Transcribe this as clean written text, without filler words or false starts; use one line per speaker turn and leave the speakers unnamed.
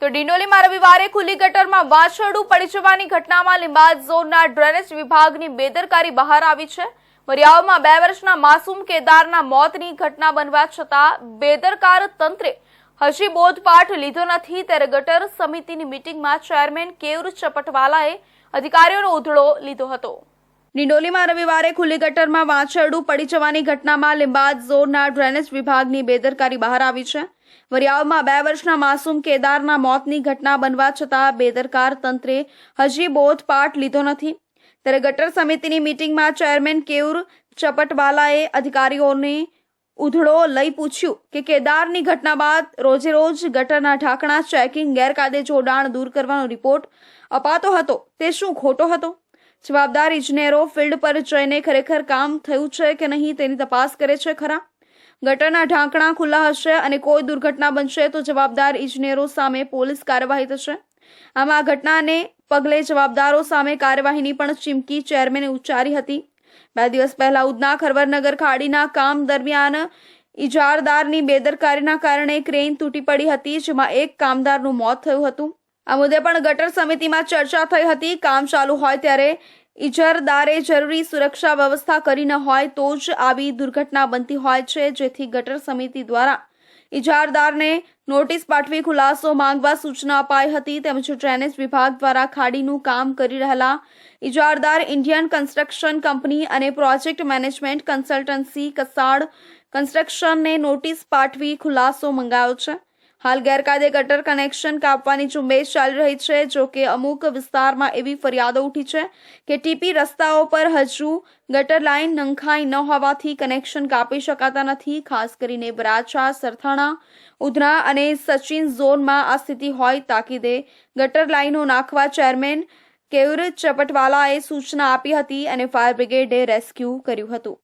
તો ડિંડોલીમાં રવિવારે ખુલ્લી ગટરમાં વાછરડું પડી જવાની ઘટનામાં લીંબાદ ઝોનના ડ્રેનેજ વિભાગની બેદરકારી બહાર આવી છે। વરિયાવમાં 2 વર્ષના માસૂમ કેદારના મોતની ઘટના બનવા છતાં બેદરકાર તંત્રે હજી બોધપાઠ લીધો નથી, ત્યારે ગટર સમિતિની મીટિંગમાં ચેરમેન કેયુર ચપટવાલાએ અધિકારીઓનો ઉધડો લીધો હતો। ડિંડોલીમાં રવિવારે ખુલ્લી ગટરમાં વાછરડું પડી જવાની ઘટનામાં લીંબાદ ઝોનના ડ્રેનેજ વિભાગની બેદરકારી બહાર આવી છે। વરિયાવમાં 2 વર્ષના માસૂમ કેદારના મોતની ઘટના બનવા છતાં બેદરકાર તંત્રે હજી બોધપાઠ લીધો નથી, ત્યારે ગટર સમિતિની મીટિંગમાં ચેરમેન કેયુર ચપટવાલાએ અધિકારીઓને ઉધડો લઈ પૂછ્યું કે કેદારની ઘટના બાદ રોજે રોજ ગટરના ઢાંકણા ચેકિંગ, ગેરકાયદે જોડાણ દૂર કરવાનો રિપોર્ટ અપાતો હતો તે શું ખોટો હતો? જવાબદાર ઇજનેરો ફિલ્ડ પર જઈને ખરેખર કામ થયું છે કે નહીં તેની તપાસ કરે છે ખરા? ગટરના ઢાંકણા ખુલ્લા હશે અને કોઈ દુર્ઘટના બનશે તો જવાબદાર ઇજનેરો સામે પોલીસ કાર્યવાહી થશે। આમ આ ઘટનાને પગલે જવાબદારો સામે કાર્યવાહીની પણ ચીમકી ચેરમેને ઉચ્ચારી હતી। 2 દિવસ પહેલા ઉધના ખરવરનગર ખાડીના કામ દરમિયાન ઇજારદારની બેદરકારીના કારણે ક્રેન તૂટી પડી હતી, જેમાં એક કામદારનું મોત થયું હતું। આ મુદ્દે પણ ગટર સમિતિમાં ચર્ચા થઈ હતી। કામ ચાલુ હોય ત્યારે ઇજારદારે જરૂરી સુરક્ષા વ્યવસ્થા કરી ન હોય તો જ આવી દુર્ઘટના બનતી હોય છે, જેથી ગટર સમિતિ દ્વારા ઇજારદારને નોટિસ પાઠવી ખુલાસો માંગવા સૂચના અપાઈ હતી। તેમજ ડ્રેનેજ વિભાગ દ્વારા ખાડીનું કામ કરી રહેલા ઇજારદાર ઇન્ડિયન કન્સ્ટ્રક્શન કંપની અને પ્રોજેક્ટ મેનેજમેન્ટ કન્સલ્ટન્સી કસાડ કન્સ્ટ્રક્શનને નોટિસ પાઠવી ખુલાસો મંગાવ્યો છે। હાલ ગેરકાયદે ગટર કનેક્શન કાપવાની ઝુંબેશ ચાલી રહી છે। જો કે અમુક વિસ્તારમાં એવી ફરિયાદો ઉઠી છે કે ટીપી રસ્તાઓ પર હજુ ગટર લાઇન નંખાઈ ન હોવાથી કનેક્શન કાપી શકાતા નથી। ખાસ કરીને વરાછા, સરથાણા, ઉધના અને સચિન ઝોનમાં આ સ્થિતિ હોય તાકીદે ગટર લાઇનો નાખવા ચેરમેન કેયુર ચપટવાલાએ સૂચના આપી હતી અને ફાયર બ્રિગેડે રેસ્ક્યુ કર્યું હતું।